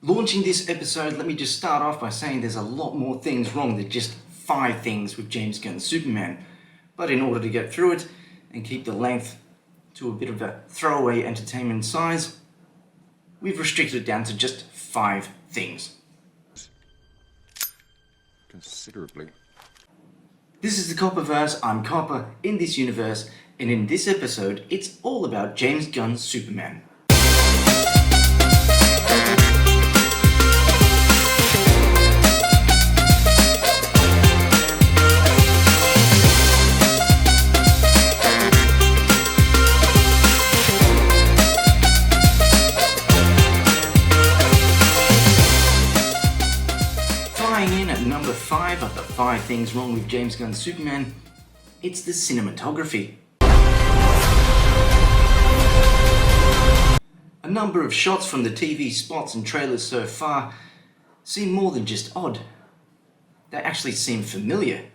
Launching this episode, let me just start off by saying there's a lot more things wrong than just 5 things with James Gunn's Superman. But in order to get through it and keep the length to a bit of a throwaway entertainment size, we've restricted it down to just 5 things. Considerably. This is the Koppaverse, I'm Koppa, in this universe, and in this episode, it's all about James Gunn's Superman. Flying in at number 5 of the 5 things wrong with James Gunn's Superman, it's the cinematography. A number of shots from the TV spots and trailers so far seem more than just odd. They actually seem familiar.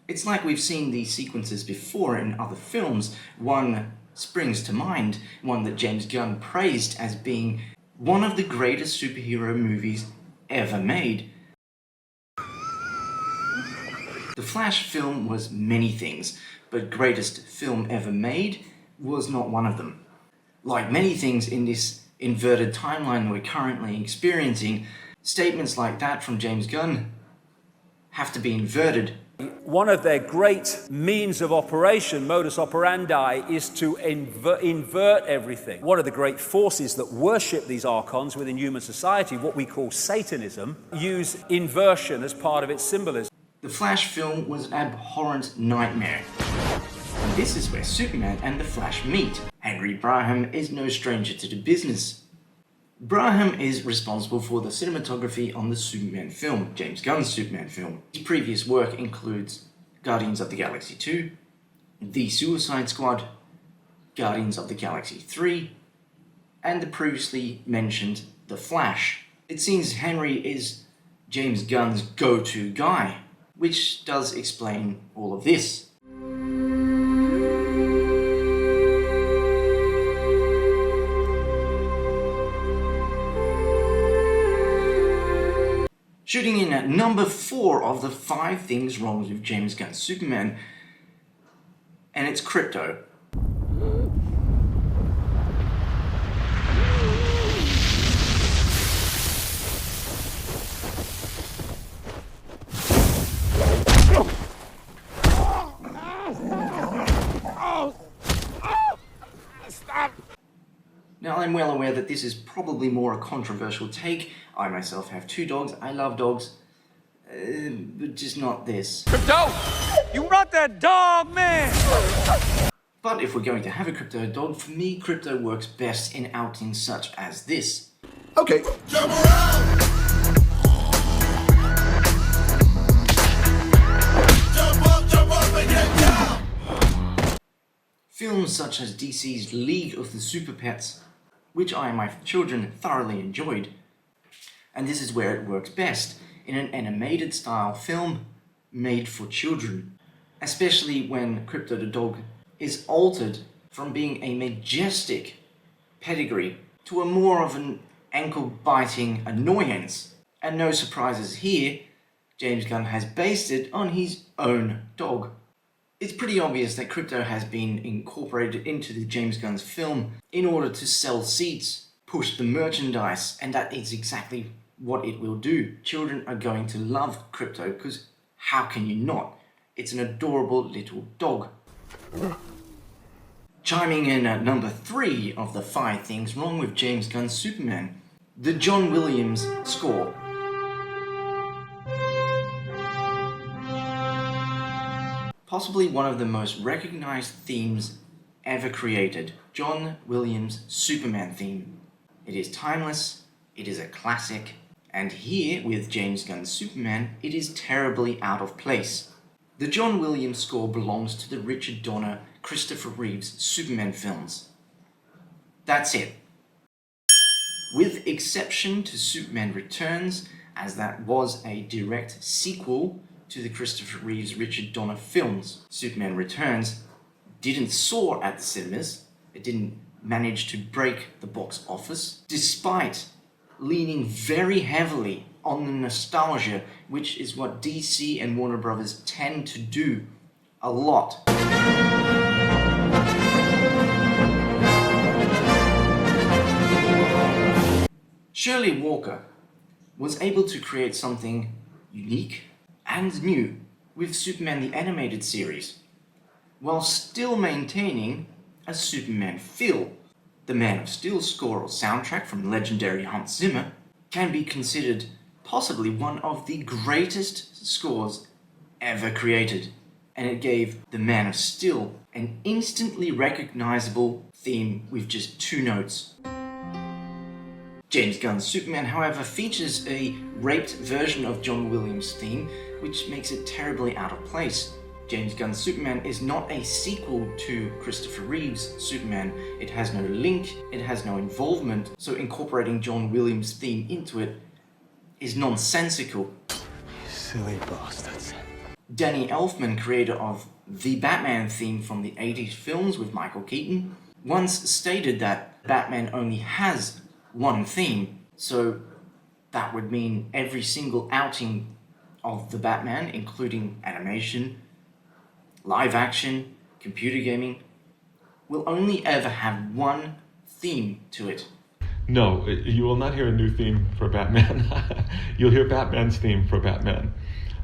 It's like we've seen these sequences before in other films. One springs to mind, one that James Gunn praised as being one of the greatest superhero movies ever made. The Flash film was many things, but greatest film ever made was not one of them. Like many things in this inverted timeline we're currently experiencing, statements like that from James Gunn have to be inverted. One of their great means of operation, modus operandi, is to invert everything. One of the great forces that worship these archons within human society, what we call Satanism, use inversion as part of its symbolism. The Flash film was an abhorrent nightmare. And this is where Superman and the Flash meet. Henry Braham is no stranger to the business. Braham is responsible for the cinematography on the Superman film, James Gunn's Superman film. His previous work includes Guardians of the Galaxy 2, The Suicide Squad, Guardians of the Galaxy 3, and the previously mentioned The Flash. It seems Henry is James Gunn's go-to guy, which does explain all of this. Shooting in at number 4 of the 5 things wrong with James Gunn's Superman, and it's Krypto. Now, I'm well aware that this is probably more a controversial take. I myself have 2 dogs, I love dogs, but just not this. Krypto! You brought that dog, man! But if we're going to have a Krypto dog, for me, Krypto works best in outings such as this. Okay. Jump around! Jump up and get down! Films such as DC's League of the Super Pets, which I and my children thoroughly enjoyed. And this is where it works best, in an animated style film made for children. Especially when Krypto the dog is altered from being a majestic pedigree to a more of an ankle-biting annoyance. And no surprises here, James Gunn has based it on his own dog. It's pretty obvious that Krypto has been incorporated into the James Gunn's film in order to sell seats, push the merchandise, and that is exactly what it will do. Children are going to love Krypto because how can you not? It's an adorable little dog. Chiming in at number 3 of the 5 things wrong with James Gunn's Superman, the John Williams score. Possibly one of the most recognized themes ever created, John Williams' Superman theme. It is timeless, it is a classic, and here with James Gunn's Superman, it is terribly out of place. The John Williams score belongs to the Richard Donner, Christopher Reeves Superman films. That's it. With exception to Superman Returns, as that was a direct sequel to the Christopher Reeves Richard Donner films. Superman Returns didn't soar at the cinemas, it didn't manage to break the box office, despite leaning very heavily on the nostalgia, which is what DC and Warner Brothers tend to do a lot. Shirley Walker was able to create something unique and new with Superman the Animated Series, while still maintaining a Superman feel. The Man of Steel score or soundtrack from legendary Hans Zimmer can be considered possibly one of the greatest scores ever created, and it gave The Man of Steel an instantly recognizable theme with just 2 notes. James Gunn's Superman, however, features a raped version of John Williams' theme, which makes it terribly out of place. James Gunn's Superman is not a sequel to Christopher Reeve's Superman. It has no link, it has no involvement, so incorporating John Williams' theme into it is nonsensical. Silly bastards. Danny Elfman, creator of the Batman theme from the 80s films with Michael Keaton, once stated that Batman only has one theme, so that would mean every single outing of the Batman, including animation, live action, computer gaming, will only ever have one theme to it. No, you will not hear a new theme for Batman. You'll hear Batman's theme for Batman.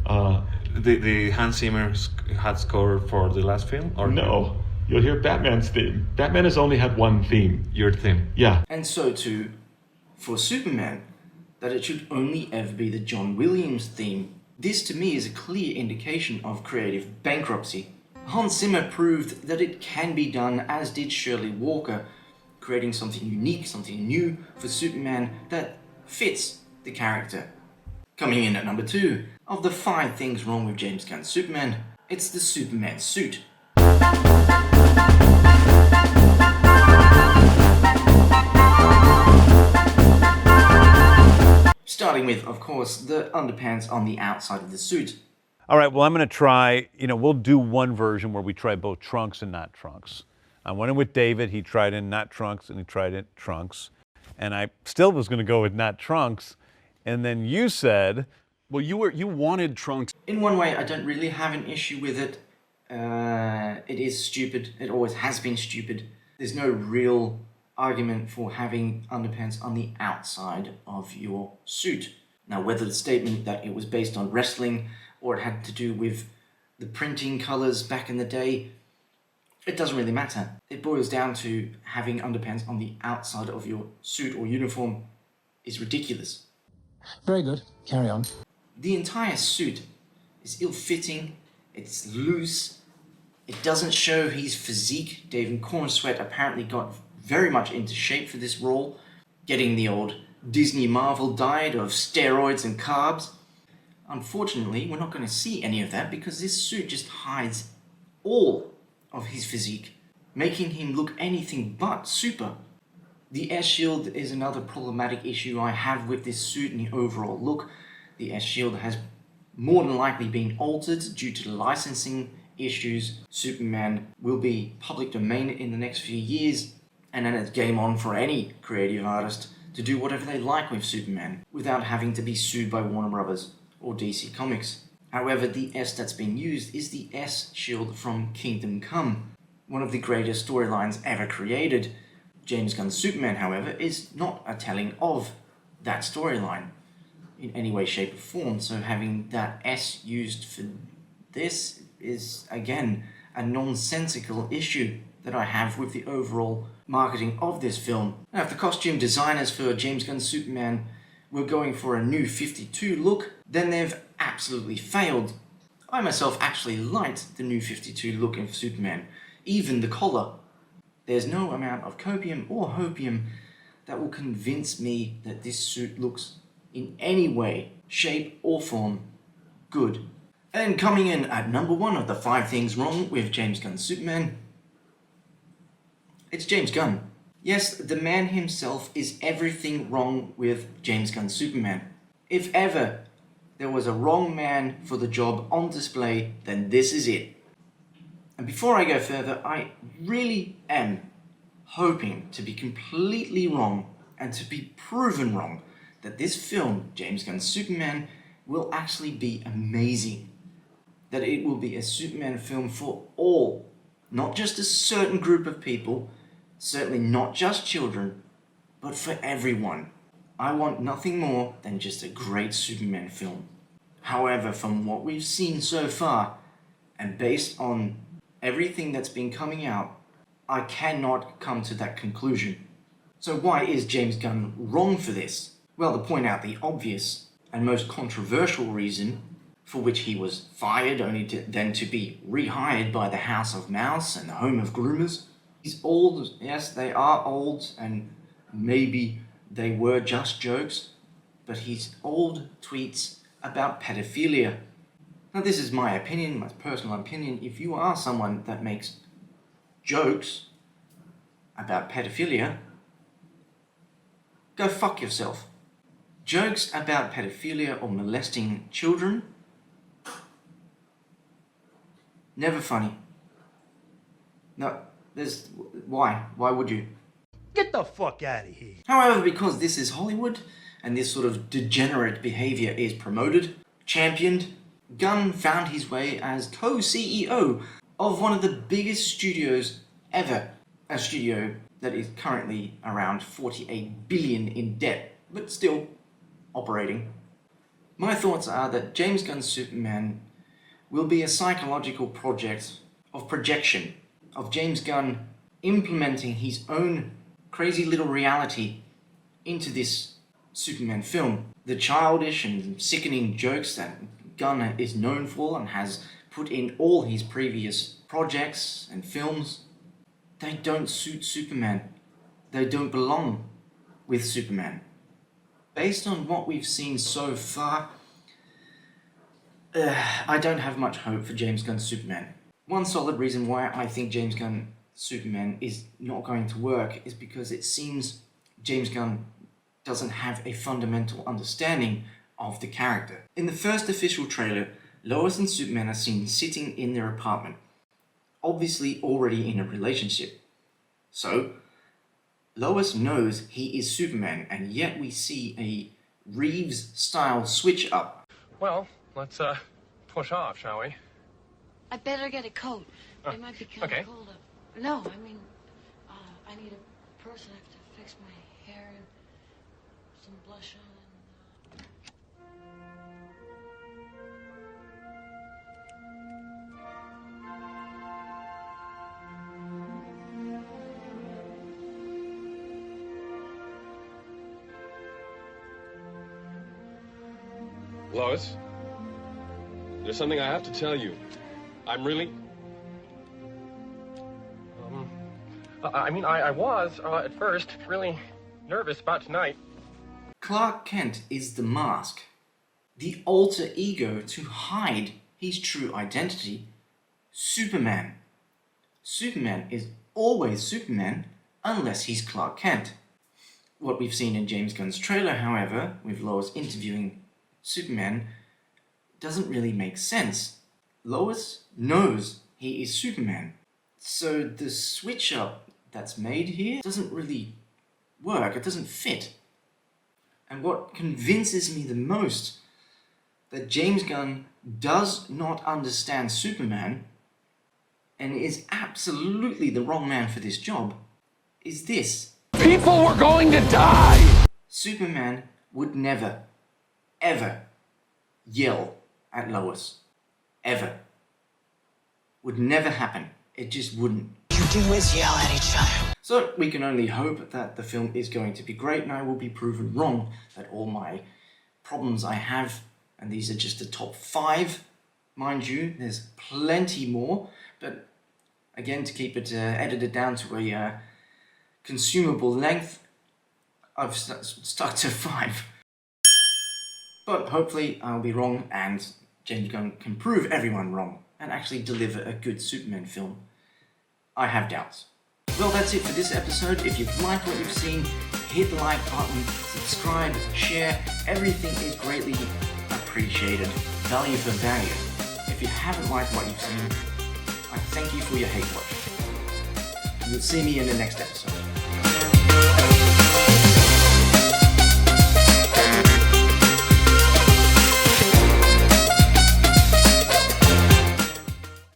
The Hans Zimmer had score for the last film? Or No, you'll hear Batman's theme. Batman has only had one theme. Your theme? Yeah. And so too, for Superman, that it should only ever be the John Williams theme. This to me is a clear indication of creative bankruptcy. Hans Zimmer proved that it can be done, as did Shirley Walker, creating something unique, something new for Superman that fits the character. Coming in at number 2, of the 5 things wrong with James Gunn's Superman, it's the Superman suit. Starting with, of course, the underpants on the outside of the suit. All right, well, I'm going to try, we'll do one version where we try both trunks and not trunks. I went in with David, he tried in not trunks, and he tried in trunks. And I still was going to go with not trunks. And then you said, well, you wanted trunks. In one way, I don't really have an issue with it. It is stupid. It always has been stupid. There's no real argument for having underpants on the outside of your suit. Now, whether the statement that it was based on wrestling or it had to do with the printing colors back in the day, it doesn't really matter. It boils down to having underpants on the outside of your suit or uniform is ridiculous. Very good. Carry on. The entire suit is ill-fitting, it's loose, it doesn't show his physique. David Cornsweet apparently got very much into shape for this role, getting the old Disney Marvel diet of steroids and carbs. Unfortunately, we're not going to see any of that because this suit just hides all of his physique, making him look anything but super. The S shield is another problematic issue I have with this suit and the overall look. The S shield has more than likely been altered due to licensing issues. Superman will be public domain in the next few years, and then it's game on for any creative artist to do whatever they like with Superman without having to be sued by Warner Brothers or DC Comics. However, the S that's been used is the S shield from Kingdom Come, one of the greatest storylines ever created. James Gunn's Superman, however, is not a telling of that storyline in any way, shape or form, so having that S used for this is, again, a nonsensical issue that I have with the overall marketing of this film. Now, if the costume designers for James Gunn's Superman were going for a new 52 look, then they've absolutely failed. I myself actually liked the new 52 look of Superman, even the collar. There's no amount of copium or hopium that will convince me that this suit looks in any way, shape or form good. And coming in at number 1 of the 5 things wrong with James Gunn's Superman, it's James Gunn. Yes, the man himself is everything wrong with James Gunn's Superman. If ever there was a wrong man for the job on display, then this is it. And before I go further, I really am hoping to be completely wrong and to be proven wrong that this film, James Gunn's Superman, will actually be amazing. That it will be a Superman film for all, not just a certain group of people, certainly not just children, but for everyone. I want nothing more than just a great Superman film. However, from what we've seen so far, and based on everything that's been coming out, I cannot come to that conclusion. So why is James Gunn wrong for this? Well, to point out the obvious and most controversial reason for which he was fired only then to be rehired by the House of Mouse and the Home of Groomers. He's old, yes, they are old, and maybe they were just jokes, but his old tweets about pedophilia. Now this is my opinion, my personal opinion. If you are someone that makes jokes about pedophilia, go fuck yourself. Jokes about pedophilia or molesting children, never funny. No, why would you? Get the fuck out of here. However, because this is Hollywood, and this sort of degenerate behavior is promoted, championed, Gunn found his way as co-CEO of one of the biggest studios ever. A studio that is currently around 48 billion in debt, but still operating. My thoughts are that James Gunn's Superman will be a psychological project of projection, of James Gunn implementing his own crazy little reality into this Superman film. The childish and sickening jokes that Gunn is known for and has put in all his previous projects and films, they don't suit Superman. They don't belong with Superman. Based on what we've seen so far, I don't have much hope for James Gunn's Superman. One solid reason why I think James Gunn's Superman is not going to work is because it seems James Gunn doesn't have a fundamental understanding of the character. In the first official trailer, Lois and Superman are seen sitting in their apartment, obviously already in a relationship. So, Lois knows he is Superman, and yet we see a Reeves-style switch-up. Well, let's push off, shall we? I better get a coat. It might be kind of cold up. No, I mean, I need a person to fix my hair and some blush on. Lois, there's something I have to tell you. I'm really... I was, at first, really nervous about tonight. Clark Kent is the mask, the alter ego to hide his true identity, Superman. Superman is always Superman unless he's Clark Kent. What we've seen in James Gunn's trailer, however, with Lois interviewing Superman, doesn't really make sense. Lois knows he is Superman. So the switch up that's made here doesn't really work, it doesn't fit. And what convinces me the most that James Gunn does not understand Superman and is absolutely the wrong man for this job is this. People were going to die! Superman would never, ever yell at Lois. Ever. Would never happen. It just wouldn't. You do is yell at each other. So we can only hope that the film is going to be great, and I will be proven wrong, that all my problems I have, and these are just the top 5, mind you, there's plenty more, but again, to keep it edited down to a consumable length, I've stuck to 5. But hopefully I'll be wrong, and James Gunn can prove everyone wrong and actually deliver a good Superman film. I have doubts. Well, that's it for this episode. If you've liked what you've seen, hit the like button, subscribe, share. Everything is greatly appreciated. Value for value. If you haven't liked what you've seen, I thank you for your hate watch. You'll see me in the next episode.